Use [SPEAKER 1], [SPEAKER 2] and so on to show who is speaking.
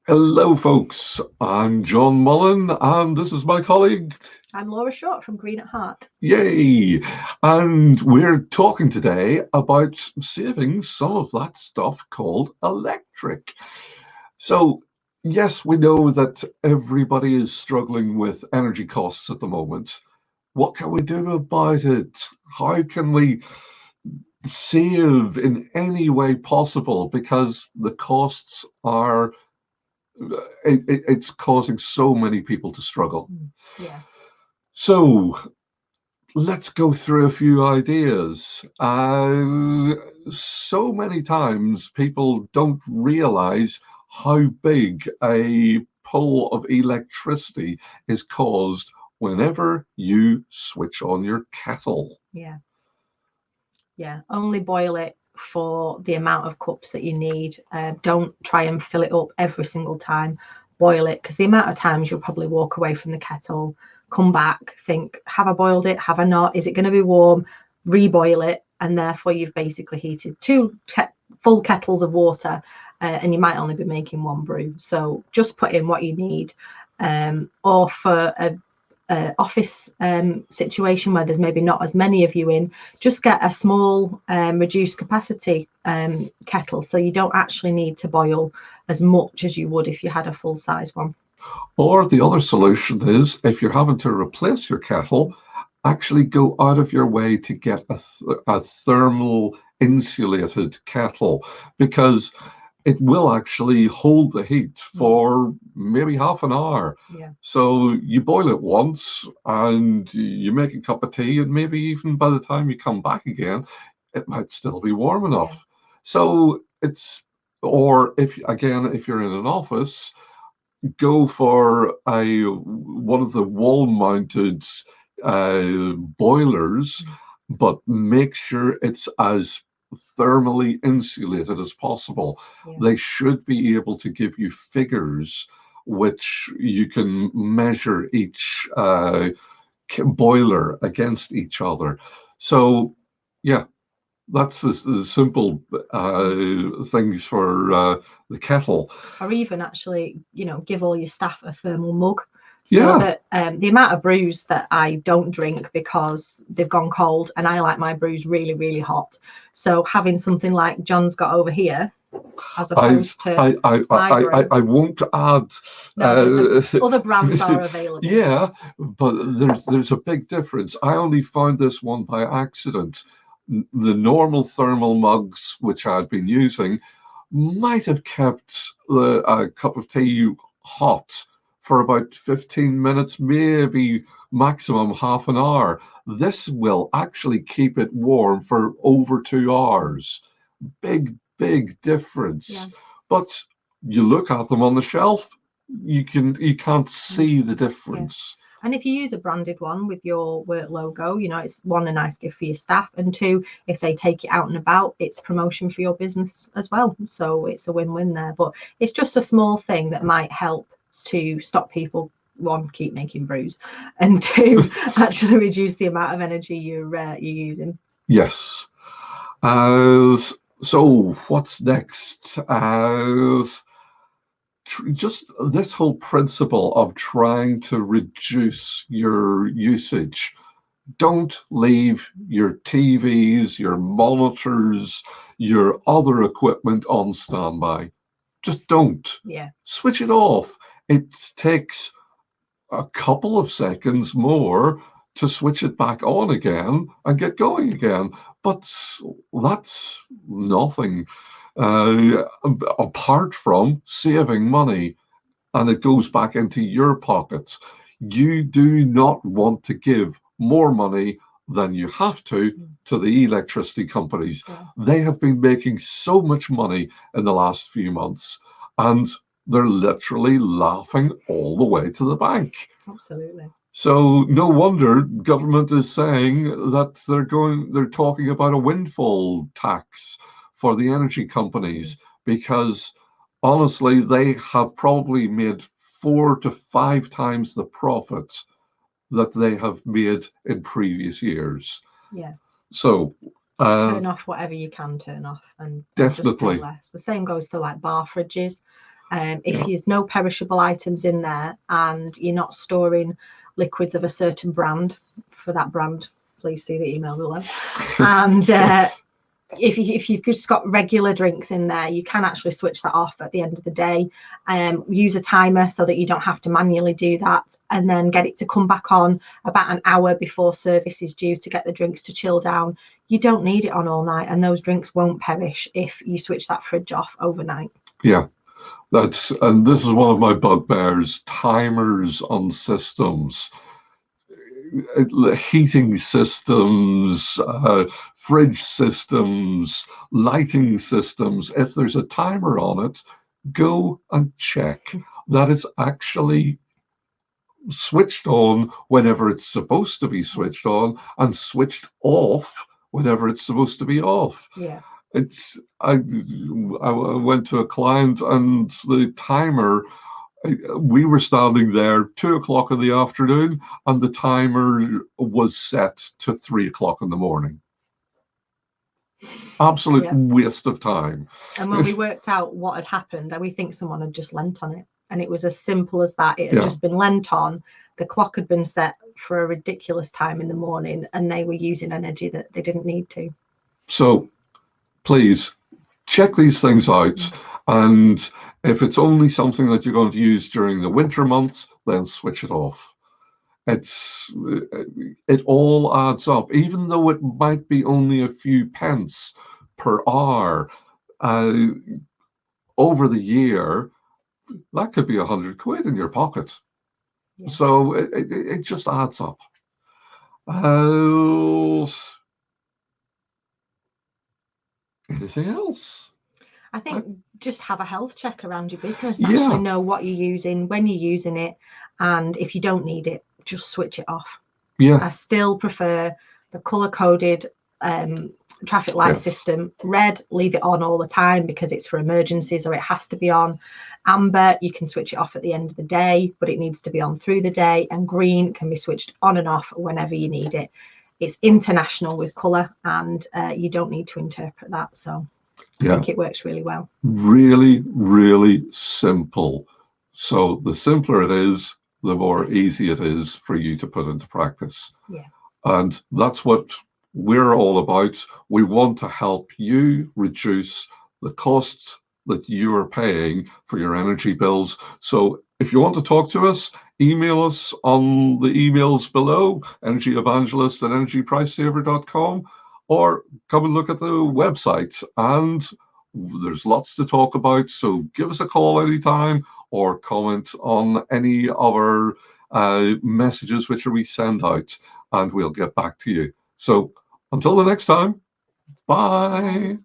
[SPEAKER 1] Hello, folks. I'm John Mullen, and this is my colleague.
[SPEAKER 2] I'm Laura Short from Green at Heart.
[SPEAKER 1] Yay! And we're talking today about saving some of that stuff called electric. So, yes, we know that everybody is struggling with energy costs at the moment. What can we do about it? How can we save in any way possible? Because the costs are it's causing so many people to struggle.
[SPEAKER 2] Yeah.
[SPEAKER 1] So let's go through a few ideas. So many times people don't realize how big a pull of electricity is caused whenever you switch on your kettle.
[SPEAKER 2] Yeah. Only boil it for the amount of cups that you need. Don't try and fill it up every single time. Boil it, because the amount of times you'll probably walk away from the kettle, come back, think, have I boiled it? Have I not? Is it going to be warm? Reboil it, and therefore you've basically heated two full kettles of water, and you might only be making one brew. So just put in what you need. Or for a office situation where there's maybe not as many of you in, just get a small reduced capacity kettle, so you don't actually need to boil as much as you would if you had a full size one.
[SPEAKER 1] Or the other solution is, if you're having to replace your kettle, actually go out of your way to get a thermal insulated kettle, because it will actually hold the heat for maybe half an hour.
[SPEAKER 2] Yeah.
[SPEAKER 1] So you boil it once and you make a cup of tea, and maybe even by the time you come back again, it might still be warm enough.
[SPEAKER 2] Yeah.
[SPEAKER 1] So or if you're in an office, go for one of the wall-mounted boilers, but make sure it's as thermally insulated as possible.
[SPEAKER 2] Yeah.
[SPEAKER 1] They should be able to give you figures which you can measure each boiler against each other. So, yeah, that's the simple things for the kettle.
[SPEAKER 2] Or even actually, give all your staff a thermal mug,
[SPEAKER 1] Yeah.
[SPEAKER 2] so that the amount of brews that I don't drink because they've gone cold, and I like my brews really, really hot. So having something like John's got over here, as opposed to my brew.
[SPEAKER 1] I won't add.
[SPEAKER 2] No, the other brands are available.
[SPEAKER 1] Yeah, but there's a big difference. I only found this one by accident. The normal thermal mugs, which I'd been using, might have kept a cup of tea hot for about 15 minutes, maybe maximum half an hour. This will actually keep it warm for over 2 hours. Big difference.
[SPEAKER 2] Yeah.
[SPEAKER 1] But you look at them on the shelf, you can't see the difference.
[SPEAKER 2] And if you use a branded one with your work logo, it's one, a nice gift for your staff, and two, if they take it out and about, it's promotion for your business as well. So it's a win-win there. But it's just a small thing that might help to stop people, one, keep making brews, and two, actually reduce the amount of energy you're using.
[SPEAKER 1] Yes. So what's next? Just this whole principle of trying to reduce your usage. Don't leave your TVs, your monitors, your other equipment on standby. Just don't.
[SPEAKER 2] Yeah.
[SPEAKER 1] Switch it off. It takes a couple of seconds more to switch it back on again and get going again. But that's nothing apart from saving money, and it goes back into your pockets. You do not want to give more money than you have to the electricity companies.
[SPEAKER 2] Yeah.
[SPEAKER 1] They have been making so much money in the last few months, and they're literally laughing all the way to the bank.
[SPEAKER 2] Absolutely.
[SPEAKER 1] So no wonder government is saying that they're talking about a windfall tax for the energy companies, because honestly, they have probably made 4 to 5 times the profit that they have made in previous years.
[SPEAKER 2] Yeah.
[SPEAKER 1] So
[SPEAKER 2] turn off whatever you can turn off, and
[SPEAKER 1] definitely
[SPEAKER 2] just pay less. The same goes for like bar fridges. If there's no perishable items in there and you're not storing liquids of a certain brand, for that brand, please see the email below. And if you've just got regular drinks in there, you can actually switch that off at the end of the day. Use a timer so that you don't have to manually do that, and then get it to come back on about an hour before service is due to get the drinks to chill down. You don't need it on all night, and those drinks won't perish if you switch that fridge off overnight.
[SPEAKER 1] Yeah. And this is one of my bugbears: timers on systems, heating systems, fridge systems, lighting systems. If there's a timer on it, go and check that it's actually switched on whenever it's supposed to be switched on, and switched off whenever it's supposed to be off.
[SPEAKER 2] Yeah.
[SPEAKER 1] I went to a client, and the timer, we were standing there 2 o'clock in the afternoon, and the timer was set to 3 o'clock in the morning. Absolute waste of time.
[SPEAKER 2] And when we worked out what had happened, we think someone had just lent on it. And it was as simple as that. It had just been lent on. The clock had been set for a ridiculous time in the morning, and they were using energy that they didn't need to. So
[SPEAKER 1] please check these things out. And if it's only something that you're going to use during the winter months, then switch it off. It all adds up, even though it might be only a few pence per hour. Over the year, that could be 100 quid in your pocket. Yeah. So it just adds up. Anything else?
[SPEAKER 2] I think just have a health check around your business. Actually know what you're using, when you're using it, and if you don't need it, just switch it off.
[SPEAKER 1] Yeah.
[SPEAKER 2] I still prefer the color-coded traffic light system. Red, leave it on all the time because it's for emergencies or it has to be on. Amber, you can switch it off at the end of the day, but it needs to be on through the day. And green can be switched on and off whenever you need it. It's international with color, and you don't need to interpret that. So I think it works really well.
[SPEAKER 1] Really, really simple. So the simpler it is, the more easy it is for you to put into practice.
[SPEAKER 2] Yeah.
[SPEAKER 1] And that's what we're all about. We want to help you reduce the costs that you are paying for your energy bills. So if you want to talk to us, email us on the emails below, energyevangelist@energypricesaver.com, or come and look at the website. And there's lots to talk about. So give us a call anytime, or comment on any of our messages which we send out, and we'll get back to you. So until the next time, bye.